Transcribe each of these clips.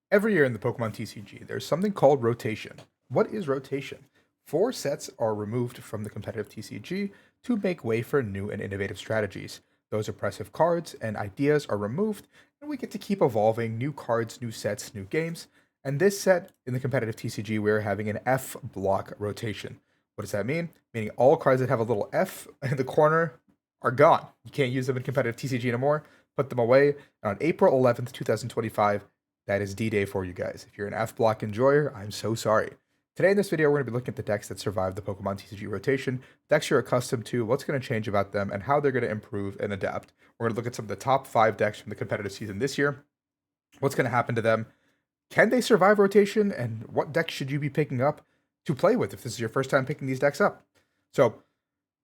Every year in the Pokemon TCG, there's something called rotation. What is rotation? Four sets are removed from the competitive TCG to make way for new and innovative strategies. Those oppressive cards and ideas are removed, and we get to keep evolving new cards, new sets, new games. And this set in the competitive TCG, we're having an F block rotation. What does that mean? Meaning all cards that have a little F in the corner are gone. You can't use them in competitive TCG anymore. Put them away. And on April 11th, 2025, that is D-Day for you guys. If you're an F-Block enjoyer, I'm so sorry. Today in this video, we're going to be looking at the decks that survived the Pokemon TCG rotation, decks you're accustomed to, what's going to change about them, and how they're going to improve and adapt. We're going to look at some of the top 5 decks from the competitive season this year, what's going to happen to them, can they survive rotation, and what decks should you be picking up to play with if this is your first time picking these decks up. So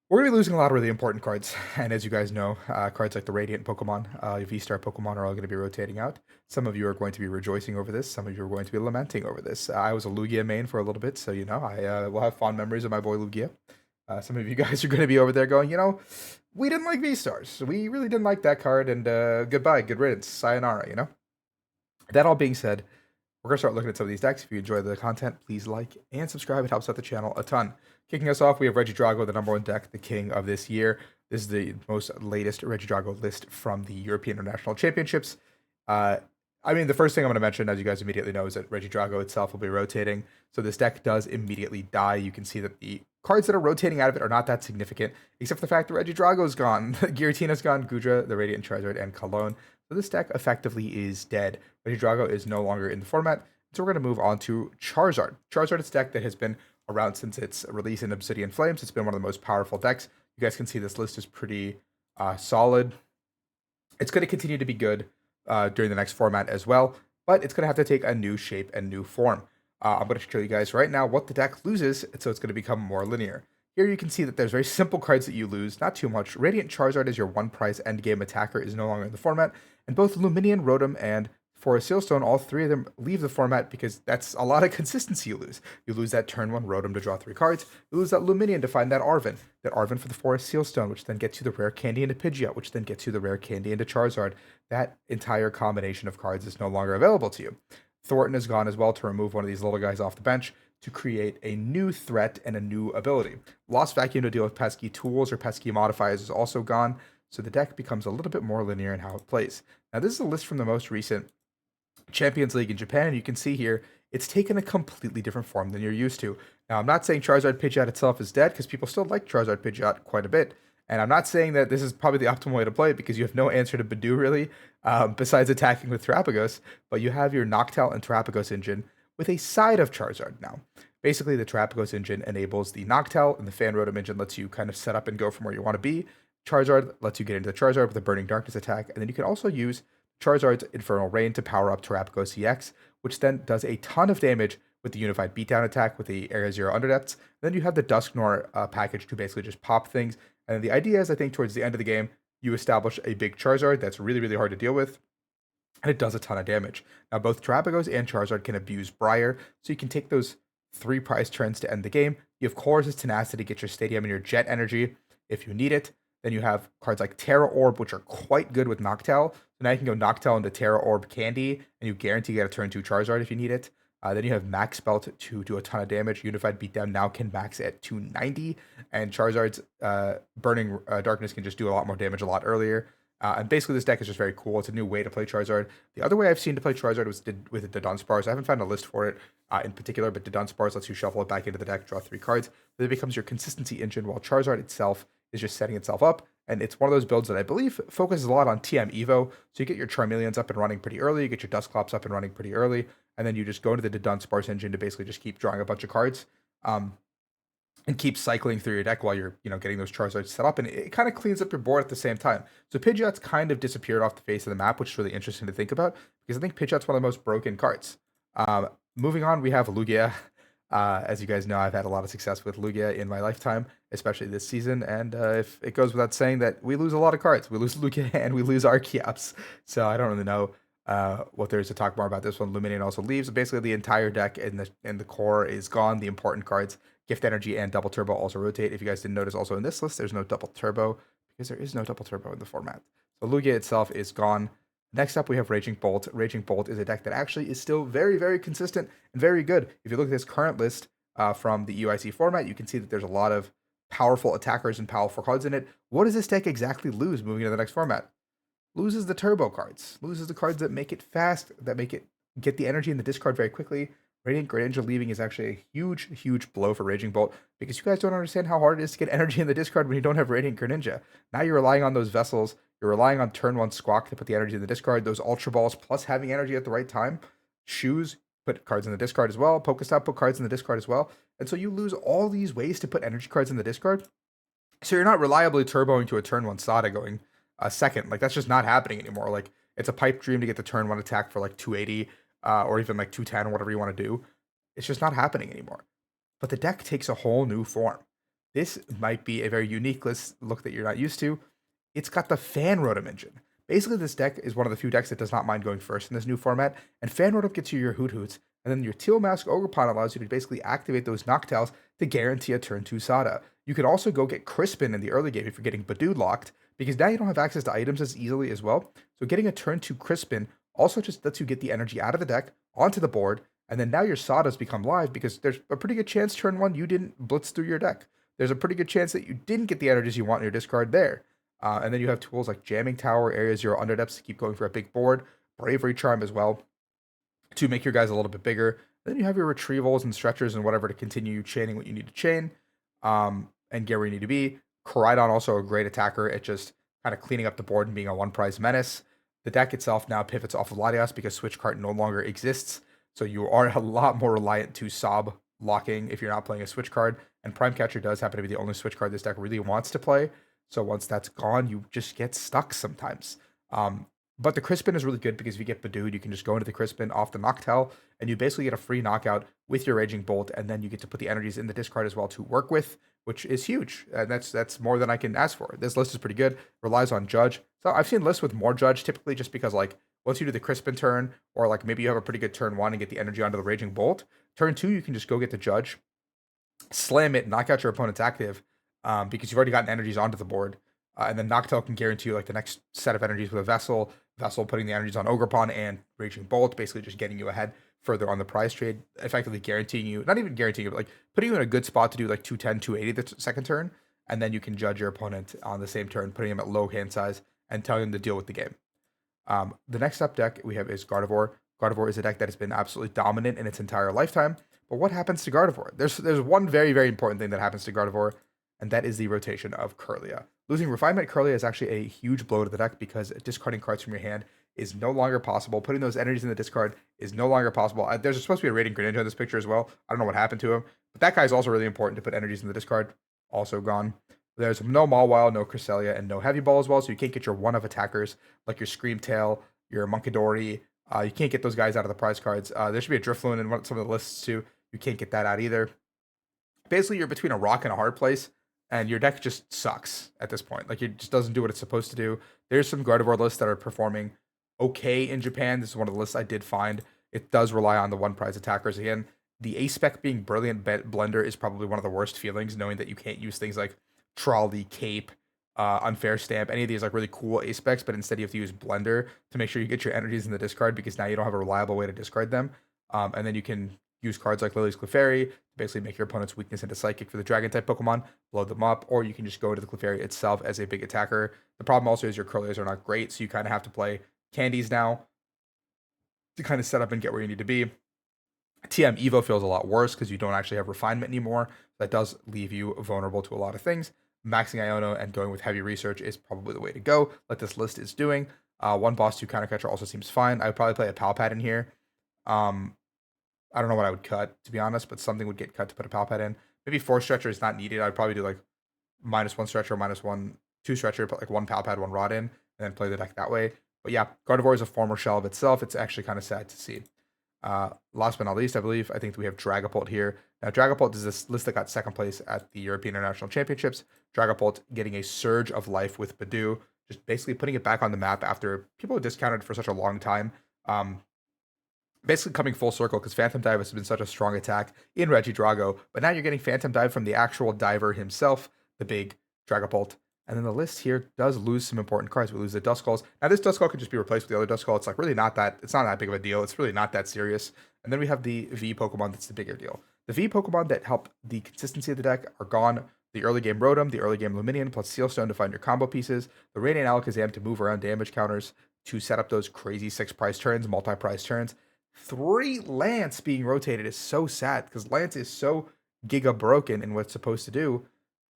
we're going to be losing a lot of really important cards, and as you guys know, cards like the Radiant Pokemon, V-Star Pokemon are all going to be rotating out. Some of you are going to be rejoicing over this, some of you are going to be lamenting over this. I was a Lugia main for a little bit, so I will have fond memories of my boy Lugia. Some of you guys are going to be over there going, we didn't like V-Stars. We really didn't like that card, and goodbye, good riddance, sayonara. That all being said, we're going to start looking at some of these decks. If you enjoy the content, please like and subscribe. It helps out the channel a ton. Kicking us off, we have Regidrago, the #1 deck, the king of this year. This is the most latest Regidrago list from the European International Championships. The first thing I'm going to mention, as you guys immediately know, is that Regidrago itself will be rotating. So this deck does immediately die. You can see that the cards that are rotating out of it are not that significant, except for the fact that Regidrago is gone. Giratina's gone, Gudra, the Radiant Charizard, and Cologne. So this deck effectively is dead. Regidrago is no longer in the format. So we're going to move on to Charizard. Charizard is a deck that has been around since its release in Obsidian Flames. It's been one of the most powerful decks. You guys can see this list is pretty solid. It's going to continue to be good during the next format as well, but it's going to have to take a new shape and new form. I'm going to show you guys right now what the deck loses, so it's going to become more linear. Here you can see that there's very simple cards that you lose, not too much. Radiant Charizard is your one-price endgame attacker, is no longer in the format, and both Luminion, Rotom, and Forest Sealstone, all three of them leave the format because that's a lot of consistency you lose. You lose that turn 1 Rotom to draw 3 cards, you lose that Luminion to find that Arven for the Forest Sealstone, which then gets you the rare candy into Pidgeot, which then gets you the rare candy into Charizard. That entire combination of cards is no longer available to you. Thornton is gone as well to remove one of these little guys off the bench to create a new threat and a new ability. Lost Vacuum to deal with pesky tools or pesky modifiers is also gone, so the deck becomes a little bit more linear in how it plays. Now, this is a list from the most recent Champions League in Japan, and you can see here it's taken a completely different form than you're used to. Now, I'm not saying Charizard Pidgeot itself is dead, because people still like Charizard Pidgeot quite a bit, and I'm not saying that this is probably the optimal way to play it, because you have no answer to Badoo really, besides attacking with Terapagos, but you have your Noctowl and Terapagos engine with a side of Charizard now. Basically, the Terapagos engine enables the Noctowl, and the Fan Rotom engine lets you kind of set up and go from where you want to be. Charizard lets you get into the Charizard with a Burning Darkness attack, and then you can also use Charizard's Infernal Rain to power up Terapagos EX, which then does a ton of damage with the Unified Beatdown attack with the Area Zero Underdepths. And then you have the Dusknoir package to basically just pop things. And the idea is, I think, towards the end of the game, you establish a big Charizard that's really, really hard to deal with, and it does a ton of damage. Now, both Terapagos and Charizard can abuse Briar, so you can take those 3 prize turns to end the game. You have Colress's Tenacity to get your Stadium and your Jet Energy if you need it. Then you have cards like Terra Orb, which are quite good with Noctowl. So now you can go Noctowl into Terra Orb Candy, and you guarantee you get a turn 2 Charizard if you need it. Then you have Max Belt to do a ton of damage. Unified Beatdown now can max at 290, and Charizard's Burning Darkness can just do a lot more damage a lot earlier. And basically, this deck is just very cool. It's a new way to play Charizard. The other way I've seen to play Charizard was with the Dunsparce. I haven't found a list for it in particular, but the Dunsparce lets you shuffle it back into the deck, draw 3 cards. Then it becomes your consistency engine, while Charizard itself is just setting itself up. And it's one of those builds that I believe focuses a lot on TM Evo. So you get your Charmeleons up and running pretty early, you get your Dusclops up and running pretty early, and then you just go into the Dunsparce engine to basically just keep drawing a bunch of cards. And keep cycling through your deck while you're, getting those Charizards set up, and it kind of cleans up your board at the same time. So Pidgeot's kind of disappeared off the face of the map, which is really interesting to think about, because I think Pidgeot's one of the most broken cards. Moving on, we have Lugia. As you guys know, I've had a lot of success with Lugia in my lifetime, especially this season, and if it goes without saying that we lose a lot of cards. We lose Lugia and we lose Archeops, so I don't really know what there is to talk more about this one. Luminion also leaves. Basically, the entire deck in the core is gone. The important cards, Gift Energy and Double Turbo, also rotate. If you guys didn't notice, also in this list, there's no Double Turbo because there is no Double Turbo in the format. So Lugia itself is gone. Next up, we have Raging Bolt. Raging Bolt is a deck that actually is still very, very consistent and very good. If you look at this current list from the UIC format, you can see that there's a lot of powerful attackers and powerful cards in it. What does this deck exactly lose moving into the next format? Loses the turbo cards, loses the cards that make it fast, that make it get the energy in the discard very quickly. Radiant Greninja leaving is actually a huge, huge blow for Raging Bolt because you guys don't understand how hard it is to get energy in the discard when you don't have Radiant Greninja. Now you're relying on those vessels, you're relying on turn one Squawk to put the energy in the discard, those Ultra Balls plus having energy at the right time. Shoes, put cards in the discard as well. Pokestop, put cards in the discard as well. And so you lose all these ways to put energy cards in the discard. So you're not reliably turboing to a turn one Sada going a second. Like that's just not happening anymore. Like it's a pipe dream to get the turn one attack for like 280 or even like 210, whatever you want to do. It's just not happening anymore. But the deck takes a whole new form. This might be a very unique look that you're not used to. It's got the Fan Rotom engine. Basically, this deck is one of the few decks that does not mind going first in this new format, and Fan Rotom gets you your Hoot Hoots, and then your Teal Mask Ogerpon allows you to basically activate those Noctowls to guarantee a turn 2 Sada. You could also go get Crispin in the early game if you're getting Badoo locked, because now you don't have access to items as easily as well. So getting a turn 2 Crispin also just lets you get the energy out of the deck, onto the board, and then now your Sadas become live because there's a pretty good chance turn 1 you didn't blitz through your deck. There's a pretty good chance that you didn't get the energies you want in your discard there. And then you have tools like Jamming Tower, Area Zero Underdepths to keep going for a big board, Bravery Charm as well to make your guys a little bit bigger. Then you have your retrievals and stretchers and whatever to continue chaining what you need to chain and get where you need to be. Koraidon also a great attacker at just kind of cleaning up the board and being a one prize menace. The deck itself now pivots off of Latias because Switch Cart no longer exists. So you are a lot more reliant to Sob locking if you're not playing a Switch card. And Prime Catcher does happen to be the only Switch card this deck really wants to play. So once that's gone, you just get stuck sometimes. But the Crispin is really good because if you get Badooed, you can just go into the Crispin off the Noctowl, and you basically get a free knockout with your Raging Bolt, and then you get to put the energies in the discard as well to work with, which is huge. And that's more than I can ask for. This list is pretty good. Relies on Judge. So I've seen lists with more Judge typically just because like once you do the Crispin turn, or like maybe you have a pretty good turn 1 and get the energy onto the Raging Bolt. Turn 2, you can just go get the Judge, slam it, knock out your opponent's active, because you've already gotten energies onto the board. And then Noctowl can guarantee you like the next set of energies with a Vessel putting the energies on Ogerpon and Raging Bolt, basically just getting you ahead further on the prize trade, effectively guaranteeing you, not even guaranteeing you, but like putting you in a good spot to do like 210, 280 the second turn. And then you can judge your opponent on the same turn, putting him at low hand size and telling him to deal with the game. The next up deck we have is Gardevoir. Gardevoir is a deck that has been absolutely dominant in its entire lifetime. But what happens to Gardevoir? There's one very, very important thing that happens to Gardevoir, and that is the rotation of Kirlia. Losing Refinement Kirlia is actually a huge blow to the deck because discarding cards from your hand is no longer possible. Putting those energies in the discard is no longer possible. There's supposed to be a Radiant Greninja in this picture as well. I don't know what happened to him, but that guy's also really important to put energies in the discard. Also gone. There's no Mawile, no Cresselia, and no Heavy Ball as well, so you can't get your one of attackers like your Screamtail, your Munkidori. You can't get those guys out of the prize cards. There should be a Drifloon in some of the lists too. You can't get that out either. Basically, you're between a rock and a hard place, and your deck just sucks at this point. Like, it just doesn't do what it's supposed to do. There's some Gardevoir lists that are performing okay in Japan. This is one of the lists I did find. It does rely on the one prize attackers. Again, the A-Spec being Brilliant Blender is probably one of the worst feelings, knowing that you can't use things like Trolley, Cape, Unfair Stamp, any of these like really cool A-Specs, but instead you have to use Blender to make sure you get your energies in the discard because now you don't have a reliable way to discard them. And then you can use cards like Lily's Clefairy to basically make your opponent's weakness into Psychic for the Dragon-type Pokemon, blow them up, or you can just go to the Clefairy itself as a big attacker. The problem also is your Curlies are not great, so you kind of have to play Candies now to kind of set up and get where you need to be. TM Evo feels a lot worse because you don't actually have Refinement anymore. That does leave you vulnerable to a lot of things. Maxing Iono and going with Heavy Research is probably the way to go, like this list is doing. One Boss 2 Counter Catcher also seems fine. I would probably play a Palpad in here. I don't know what I would cut, to be honest, but something would get cut to put a Palpad in. Maybe 4 Stretcher is not needed. I'd probably do like -1 Stretcher, -1, 2 Stretcher, put like 1 Palpad, 1 Rod in, and then play the deck that way. But yeah, Gardevoir is a former shell of itself. It's actually kind of sad to see. Last but not least, I think we have Dragapult here. Now, Dragapult is this list that got second place at the European International Championships. Dragapult getting a surge of life with Badoo, just basically putting it back on the map after people discounted for such a long time. Basically coming full circle because Phantom Dive has been such a strong attack in Regidrago, but now you're getting Phantom Dive from the actual diver himself, the big Dragapult. And then the list here does lose some important cards. We lose the Duskulls. Now this Duskull could just be replaced with the other Duskull. It's like really not that. It's not that big of a deal. It's really not that serious. And then we have the V Pokemon. That's the bigger deal. The V Pokemon that help the consistency of the deck are gone. The early game Rotom, the early game Luminion, plus Sealstone to find your combo pieces. The Radiant Alakazam to move around damage counters to set up those crazy 6-price turns, multi-price turns. 3 Lance being rotated is so sad because Lance is so giga broken in what it's supposed to do,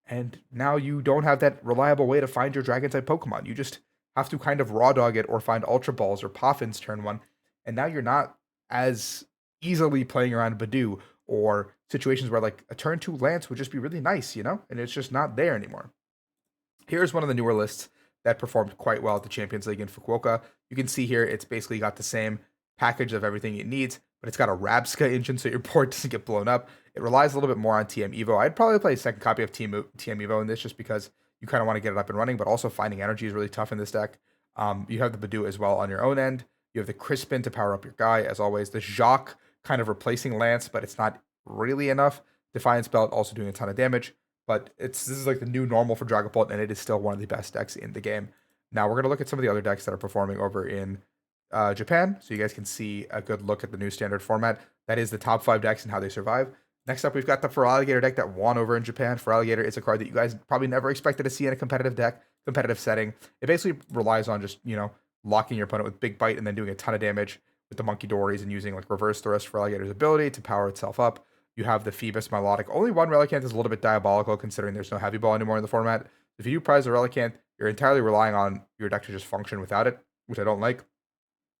and now you don't have that reliable way to find your dragon type Pokemon. You just have to kind of raw dog it or find Ultra Balls or Poffins turn one. And now you're not as easily playing around Badoo or situations where like a turn 2 Lance would just be really nice, And it's just not there anymore. Here's one of the newer lists that performed quite well at the Champions League in Fukuoka. You can see here it's basically got the same package of everything it needs, but it's got a Rabska engine so your board doesn't get blown up. It relies a little bit more on TM Evo. I'd probably play a second copy of TM Evo in this just because you kind of want to get it up and running, but also finding energy is really tough in this deck. You have the Badoo as well on your own end. You have the Crispin to power up your guy, as always. The Jacques kind of replacing Lance, but it's not really enough. Defiance Belt also doing a ton of damage, but this is like the new normal for Dragapult, and it is still one of the best decks in the game. Now we're going to look at some of the other decks that are performing over in Japan, so you guys can see a good look at the new standard format. That is the top 5 decks and how they survive. Next up, we've got the Feraligatr deck that won over in Japan. Feraligatr is a card that you guys probably never expected to see in a competitive setting. It basically relies on just, locking your opponent with Big Bite and then doing a ton of damage with the Monkey Dories and using like Reverse Thrust Feraligatr's ability to power itself up. You have the Phoebus Milotic. Only one Relicanth is a little bit diabolical considering there's no Heavy Ball anymore in the format. If you do prize a Relicanth, you're entirely relying on your deck to just function without it, which I don't like.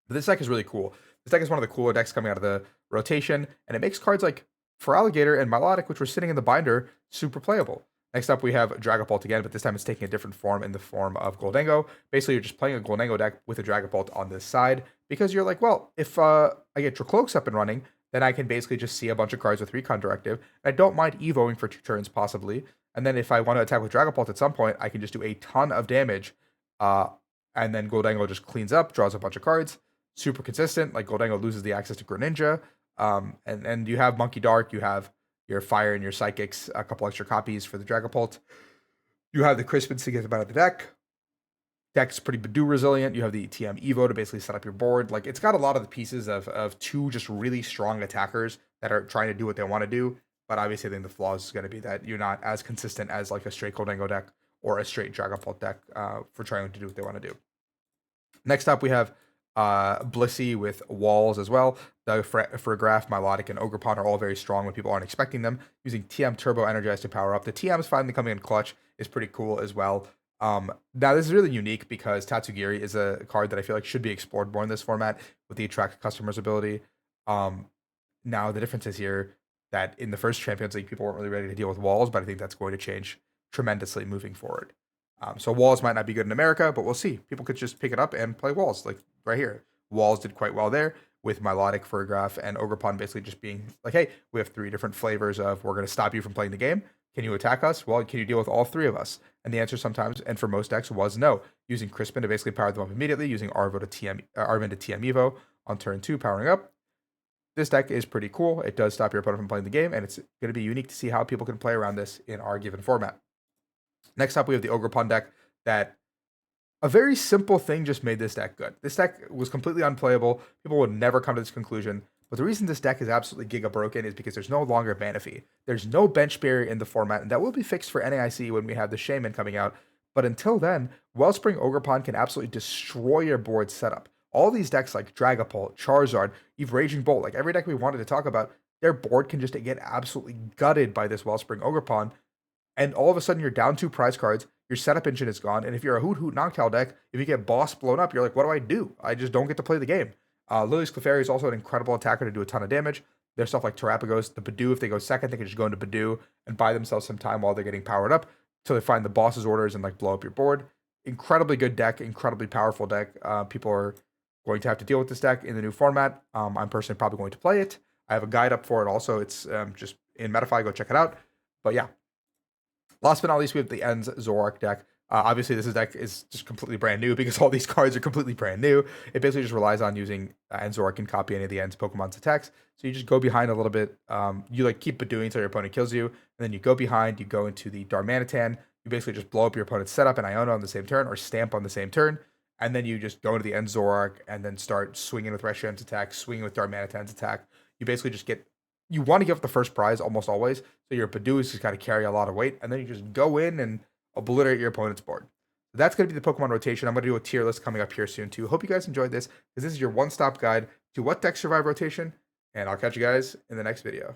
But this deck is really cool. This deck is one of the cooler decks coming out of the rotation, and it makes cards like Feraligatr and Milotic, which were sitting in the binder, super playable. Next up, we have Dragapult again, but this time it's taking a different form in the form of Goldango. Basically, you're just playing a Goldango deck with a Dragapult on this side because you're like, well, if I get Tracloaks up and running, then I can basically just see a bunch of cards with Recon Directive. And I don't mind Evoing for 2 turns, possibly. And then if I want to attack with Dragapult at some point, I can just do a ton of damage. And then Goldango just cleans up, draws a bunch of cards. Super consistent. Like Goldango loses the access to Greninja. And you have Monkey Dark, you have your Fire and your Psychics, a couple extra copies for the Dragapult. You have the Crispins to get them out of the deck. Deck's pretty Badoo resilient. You have the TM Evo to basically set up your board. Like it's got a lot of the pieces of 2 just really strong attackers that are trying to do what they want to do. But obviously I think the flaws is going to be that you're not as consistent as like a straight Goldango deck or a straight Dragapult deck for trying to do what they want to do. Next up we have Blissey with Walls as well. The Frograph, Milotic, and Ogerpon are all very strong when people aren't expecting them. Using TM Turbo Energize to power up. The TMs finally coming in clutch is pretty cool as well. Now this is really unique because Tatsugiri is a card that I feel like should be explored more in this format with the Attract Customers ability. Now the difference is here that in the first Champions League, people weren't really ready to deal with Walls, but I think that's going to change tremendously moving forward. So Walls might not be good in America, but we'll see. People could just pick it up and play Walls, like right here. Walls did quite well there with Milotic, Furgraph, and Ogerpon basically just being like, hey, we have 3 different flavors of we're going to stop you from playing the game. Can you attack us? Well, can you deal with all 3 of us? And the answer sometimes, and for most decks, was no. Using Crispin to basically power them up immediately, using Arvin to TM Evo on turn 2, powering up. This deck is pretty cool. It does stop your opponent from playing the game, and it's going to be unique to see how people can play around this in our given format. Next up, we have the Ogerpon deck that a very simple thing just made this deck good. This deck was completely unplayable. People would never come to this conclusion. But the reason this deck is absolutely giga broken is because there's no longer Manaphy. There's no bench barrier in the format, and that will be fixed for NAIC when we have the Shaman coming out. But until then, Wellspring Ogerpon can absolutely destroy your board setup. All these decks like Dragapult, Charizard, even Raging Bolt, like every deck we wanted to talk about, their board can just get absolutely gutted by this Wellspring Ogerpon. And all of a sudden, you're down 2 prize cards. Your setup engine is gone. And if you're a Hoot Noctowl deck, if you get boss blown up, you're like, what do I do? I just don't get to play the game. Lily's Clefairy is also an incredible attacker to do a ton of damage. There's stuff like Terapagos, the Badoo. If they go second, they can just go into Badoo and buy themselves some time while they're getting powered up until they find the boss's orders and like blow up your board. Incredibly good deck, incredibly powerful deck. People are going to have to deal with this deck in the new format. I'm personally probably going to play it. I have a guide up for it also. It's just in Metafy. Go check it out. But yeah. Last but not least, we have the Ends Zoroark deck. Obviously, this deck is just completely brand new because all these cards are completely brand new. It basically just relies on using Ends Zoroark and copy any of the Ends Pokemon's attacks. So you just go behind a little bit. You like keep Badooing until your opponent kills you. And then you go behind, you go into the Darmanitan. You basically just blow up your opponent's setup and Iona on the same turn, or Stamp on the same turn, and then you just go into the end Zoroark and then start swinging with Reshiram's attack, swinging with Darmanitan's attack. You basically just get, you want to give up the first prize almost always, so your Paduas just kind of carry a lot of weight, and then you just go in and obliterate your opponent's board. That's going to be the Pokemon rotation. I'm going to do a tier list coming up here soon too. Hope you guys enjoyed this, because this is your one-stop guide to what decks survive rotation, and I'll catch you guys in the next video.